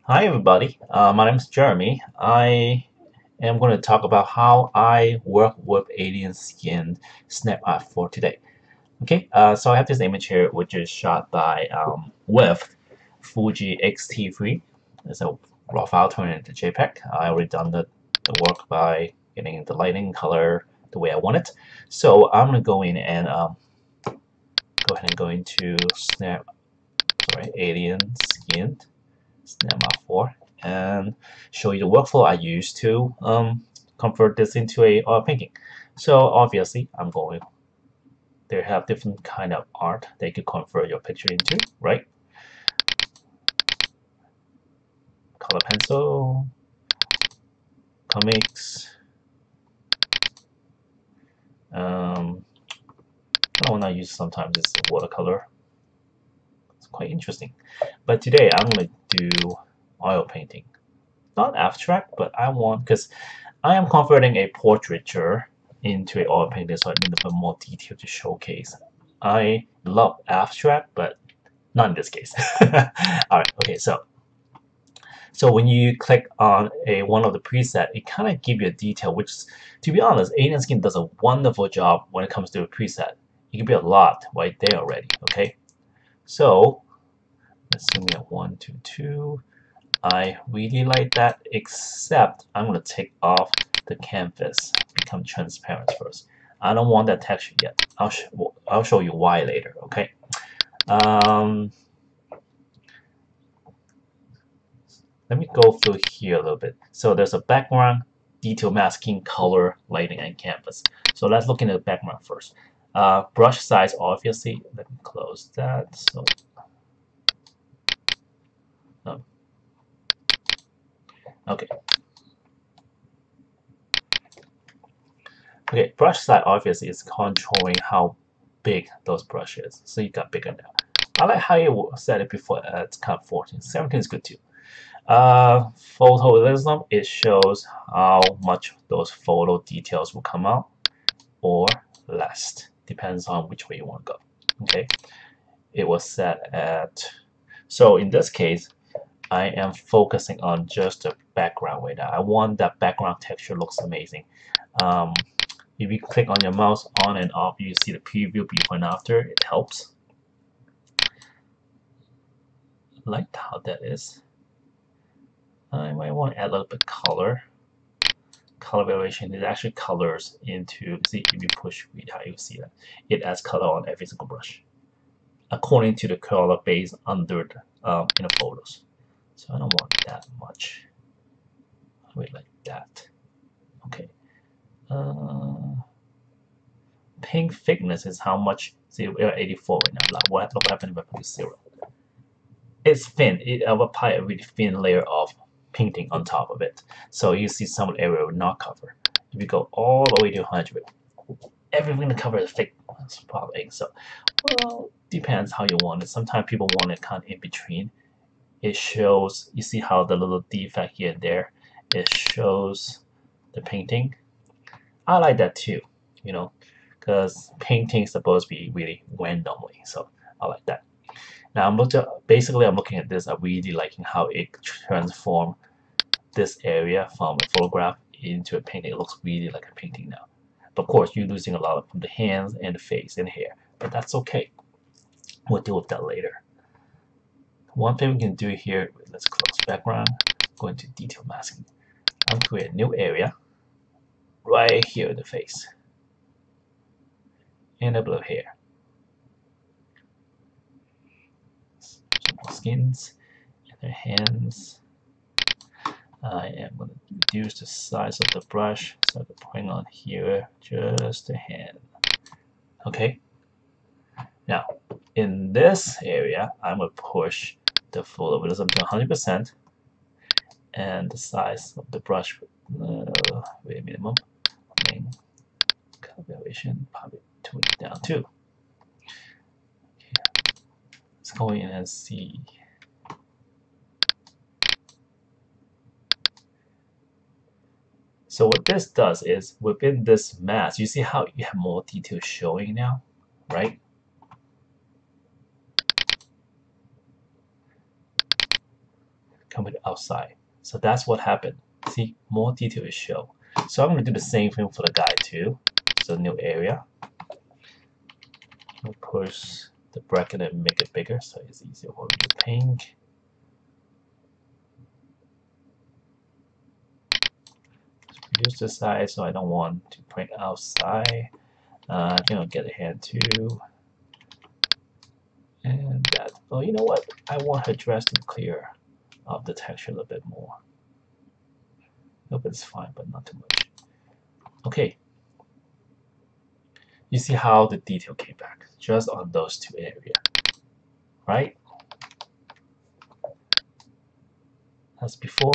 Hi everybody, my name is Jeremy. I am going to talk about how I work with alien skin snap art for today. Okay, so I have this image here which is shot by with Fuji X-T3. It's a raw file turned into JPEG. I already done the work by getting the lighting color the way I want it. So I'm going to go in and go ahead and go into alien skin snap 4 and show you the workflow I use to convert this into a oil painting. So obviously they have different kind of art that you could convert your picture into, right? Color pencil, comics, um, the one I use sometimes is watercolor. It's quite interesting. But today I'm going to do oil painting. Not abstract, but because I am converting a portraiture into an oil painting, so I need a bit more detail to showcase. I love abstract, but not in this case. All right, okay, so when you click on one of the preset, it kind of give you a detail, which, to be honest, Alien Skin does a wonderful job when it comes to a preset. It can be a lot right there already. Okay, so let's zoom in at 122. I really like that, except I'm going to take off the canvas, become transparent first. I don't want that texture yet. I'll show you why later, okay? Um, Let me go through here a little bit. So there's a background, detail masking, color, lighting, and canvas. So let's look into the background first. Brush size, obviously. Let me close that. So, no. Okay. Okay, brush size obviously is controlling how big those brushes. So you got bigger now. I like how you said it before. It's kind of 14. 17 is good too. Photorealism, it shows how much those photo details will come out or less. Depends on which way you want to go. Okay, it was set at. So in this case, I am focusing on just the background right now. I want that background texture looks amazing. Um, if you click on your mouse on and off, you see the preview before and after. It helps. I like how that is. I might want to add a little bit color. Color variation, it actually colors into, see if you push read how you see that. It adds color on every single brush according to the color base under the, in the photos. So I don't want that much. Wait, like that. Okay. Pink thickness is how much. See, we're at 84 right now. Like, what happened if I put 0? It's thin. It will apply a really thin layer of painting on top of it. So you see some area will not cover. If you go all the way to 100, everything to cover is thick. That's probably so. Well, depends how you want it. Sometimes people want it kind of in between. It shows. You see how the little defect here and there. It shows the painting. I like that too. You know, because painting is supposed to be really randomly. So I like that. Now basically I'm looking at this. I'm really liking how it transformed this area from a photograph into a painting. It looks really like a painting now. But of course, you're losing a lot from the hands and the face and hair, but that's okay. We'll deal with that later. One thing we can do here, let's close background, go into detail masking. I'll create a new area right here in the face and a blue hair. Some more skins and their hands. I am going to reduce the size of the brush so I can bring on here just a hand. Okay. Now, in this area, I'm going to push the photorealism to 100% and the size of the brush with a minimum. Color variation, probably tune it down too. Okay. Let's go in and see. So what this does is within this mask, you see how you have more detail showing now, right? coming outside. So that's what happened. See, more detail is shown. So I'm going to do the same thing for the guy too. So new area. I'll push the bracket and make it bigger so it's easier for me to paint. Reduce the size so I don't want to print outside. I think I'll get a hand too. And that, well, you know what? I want her dress to clear up the texture a little bit more. A little bit's fine, but not too much. Okay. You see how the detail came back just on those two areas, right? That's before,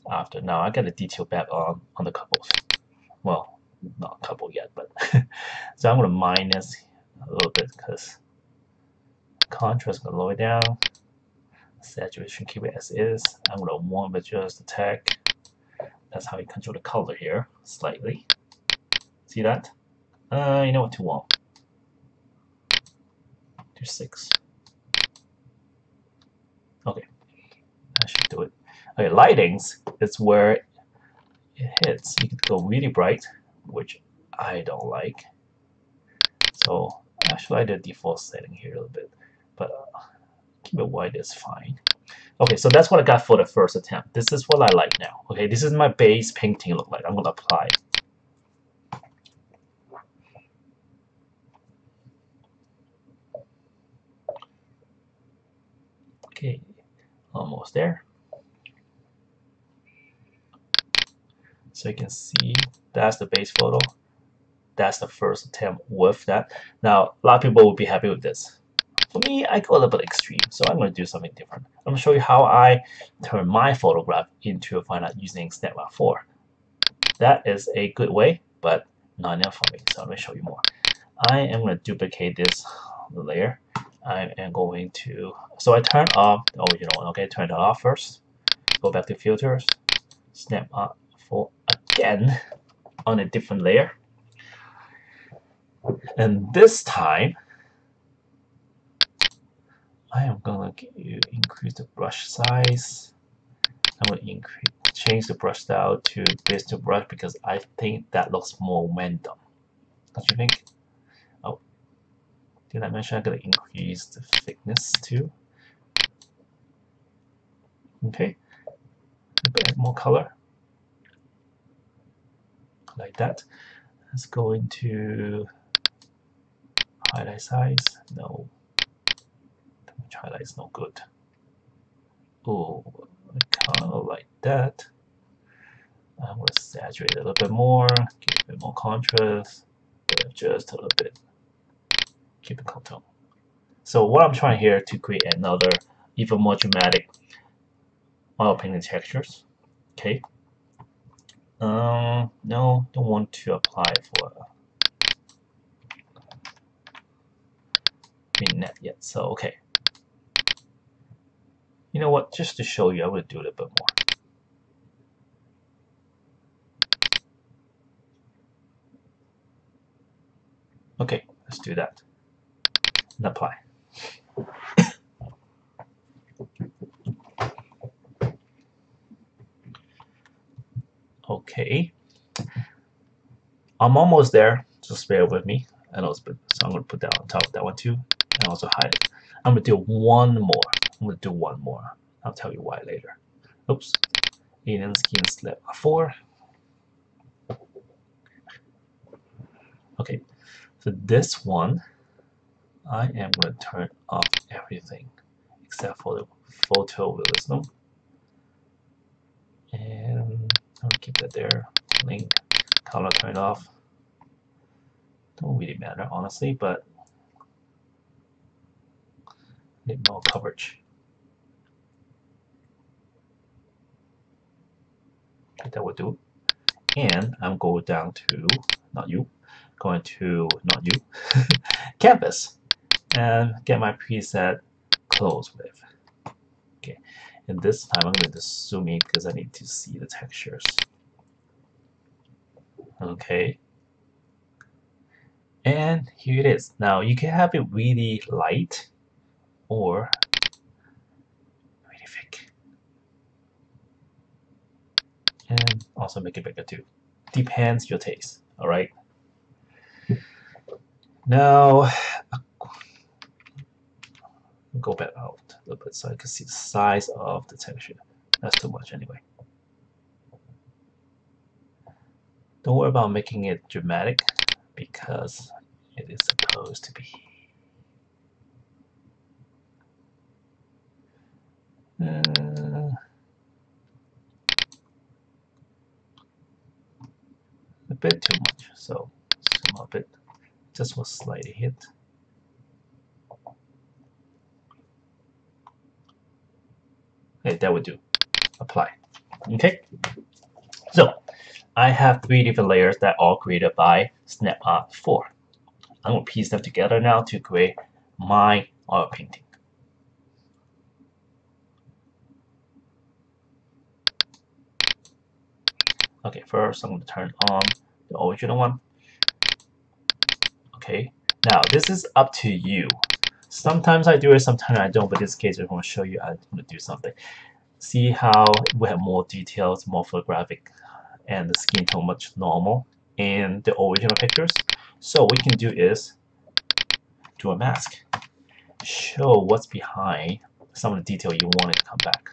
after. Now I got the detail back on the couples. Well, not couple yet, but so I'm gonna minus a little bit because contrast gonna lower down. Saturation keep it as is. I'm gonna warm adjust the tag. That's how you control the color here slightly. See that? You know what, too warm. To 6. Okay, that should do it. Okay, lightings is where it hits. You can go really bright, which I don't like. So actually I did default setting here a little bit, but keep it white is fine. Okay, so that's what I got for the first attempt. This is what I like now. Okay, this is my base painting look like. I'm gonna apply. Okay, almost there. So you can see that's the base photo. That's the first attempt with that. Now, a lot of people will be happy with this. For me, I go a little bit extreme, so I'm going to do something different. I'm going to show you how I turn my photograph into a fine art using Snapmap 4. That is a good way, but not enough for me, so I'm going to show you more. I am going to duplicate this layer. I am going to, so I turn off the original one, okay? Turn it off first. Go back to filters, Snapmap 4 again on a different layer. And this time, I am going to increase the brush size. I'm going to change the brush style to base to brush because I think that looks more momentum. Don't you think? Oh, did I mention I'm going to increase the thickness too? Okay, a bit more color. Like that. Let's go into highlight size. No, highlight is no good. Oh, kind of like that. I'm going to saturate it a little bit more, give it a bit more contrast, adjust a little bit, keep it contour. So what I'm trying here to create another even more dramatic oil painting textures. Okay. No, don't want to apply for vignette yet. So okay. You know what? Just to show you, I'm going to do a little bit more. Okay, let's do that and apply. Okay, I'm almost there. Just bear with me. I know it's big, so I'm going to put that on top of that one too, and also hide it. I'm going to do one more. I'm going to do one more. I'll tell you why later. Oops. Alien skin slip 4. Okay, so this one, I am going to turn off everything except for the photorealism. And I'll keep that there. Link, color turn off. Don't really matter, honestly, but need more coverage. Okay, that will do. And I'm going down to, not you, going to, not you, canvas, and get my preset close width. Okay, and this time I'm going to zoom in because I need to see the textures. Okay, and here it is. Now you can have it really light or really thick. and also make it bigger too. Depends your taste. All right. Now go back out a little bit so I can see the size of the texture. That's too much anyway. Don't worry about making it dramatic because it is supposed to be. A bit too much, so zoom up it. Just for slightly hit. Okay, that would do. Apply. Okay. So I have 3 different layers that are created by SnapArt 4. I'm going to piece them together now to create my oil painting. Okay, first I'm going to turn on the original one. Okay, now this is up to you. Sometimes I do it, sometimes I don't, but in this case I'm going to show you I'm going to do something. See how we have more details, more photographic, and the skin tone much normal in the original pictures. So what we can do is do a mask. Show what's behind some of the detail you want it to come back.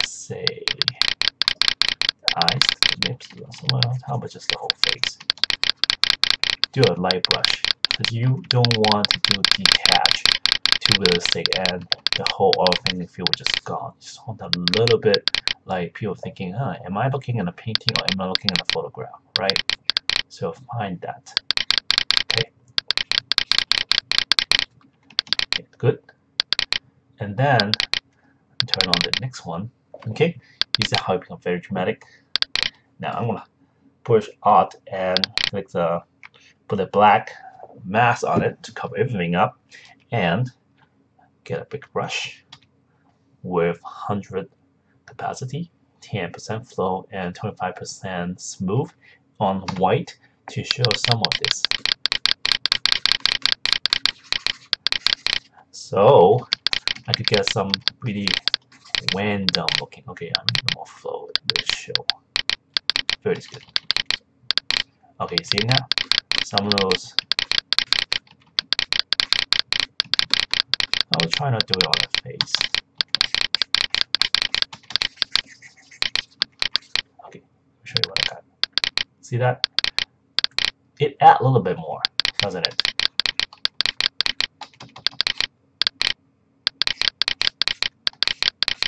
Say eyes, the lips, how about just the whole face? Do a light brush because you don't want to do detach too realistic and the whole oil painting feel just gone. You just want a little bit like people thinking, huh, am I looking at a painting or am I looking at a photograph, right? So find that. Okay. Okay, good. And then turn on the next one. Okay, you see how it becomes very dramatic. Now I'm gonna push Alt and click the put a black mask on it to cover everything up, and get a big brush with 100 capacity, 10% flow, and 25% smooth on white to show some of this. So I could get some really random looking. Okay, I'm no more flow. Let's show. Very good. Okay, you see it now? Some of those. I will try not to do it on the face. Okay, I'll show you what I got. See that? It adds a little bit more, doesn't it?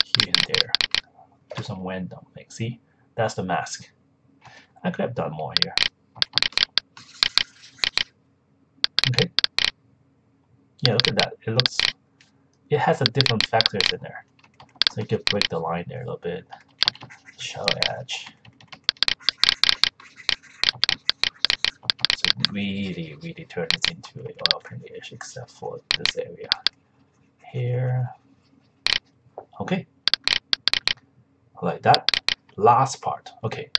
Here and there. Do some random things. See? That's the mask. I could have done more here. Okay. Yeah, look at that. It has a different factors in there. So you could break the line there a little bit. Shadow edge. So really turn this into an oil painting except for this area. Here. Okay. Like that. Last part. Okay.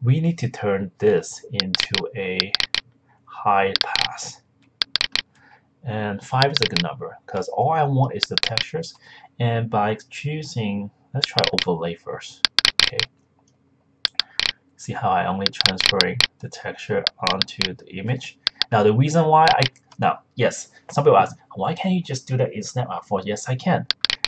We need to turn this into a high pass. And 5 is a good number because all I want is the textures. And by choosing, let's try overlay first. Okay. See how I only transferring the texture onto the image. Now the reason why yes, some people ask, why can't you just do that in SnapArt 4? Yes, I can.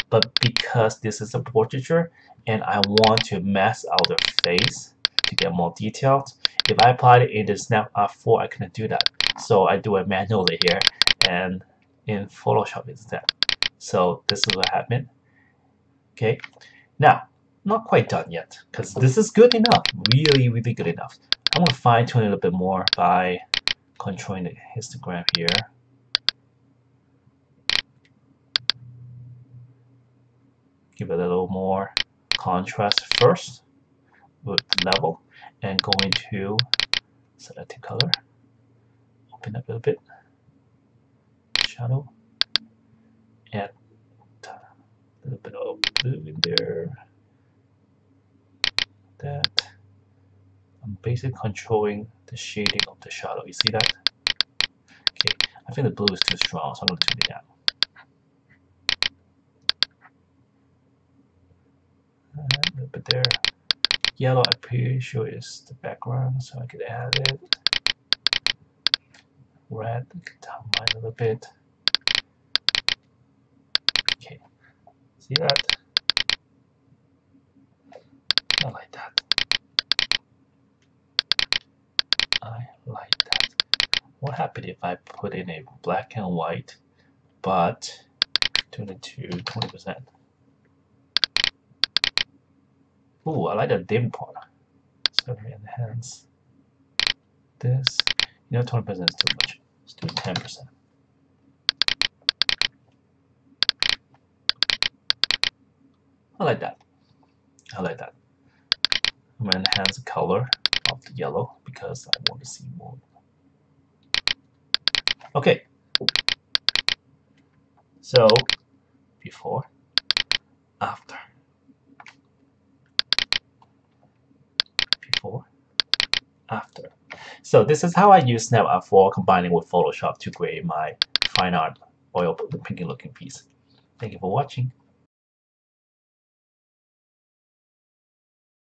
But because this is a portraiture and I want to mask out the face to get more detailed, if I applied it in the SnapArt 4, I couldn't do that. So I do it manually here and in Photoshop instead. So this is what happened. Okay, now not quite done yet because this is good enough, really good enough. I'm gonna fine tune it a little bit more by controlling the histogram here. Give it a little more contrast first with level and go into selective color. Open up a little bit. Shadow. Add a little bit of blue in there. That. I'm basically controlling the shading of the shadow. You see that? Okay, I think the blue is too strong, so I'm going to tune it down. A little bit there. Yellow, I'm pretty sure is the background, so I could add it. Red, down mine a little bit. Okay, see that? I like that. I like that. What happened if I put in a black and white, but turn it to 20%? Ooh, I like the dim part. So let me enhance this. 20% is too much. Let's do 10%. I like that. I like that. I'm gonna enhance the color of the yellow because I want to see more. Okay. So before, after. Before, after. So this is how I use SnapApp for combining with Photoshop to create my fine art oil painting looking piece. Thank you for watching.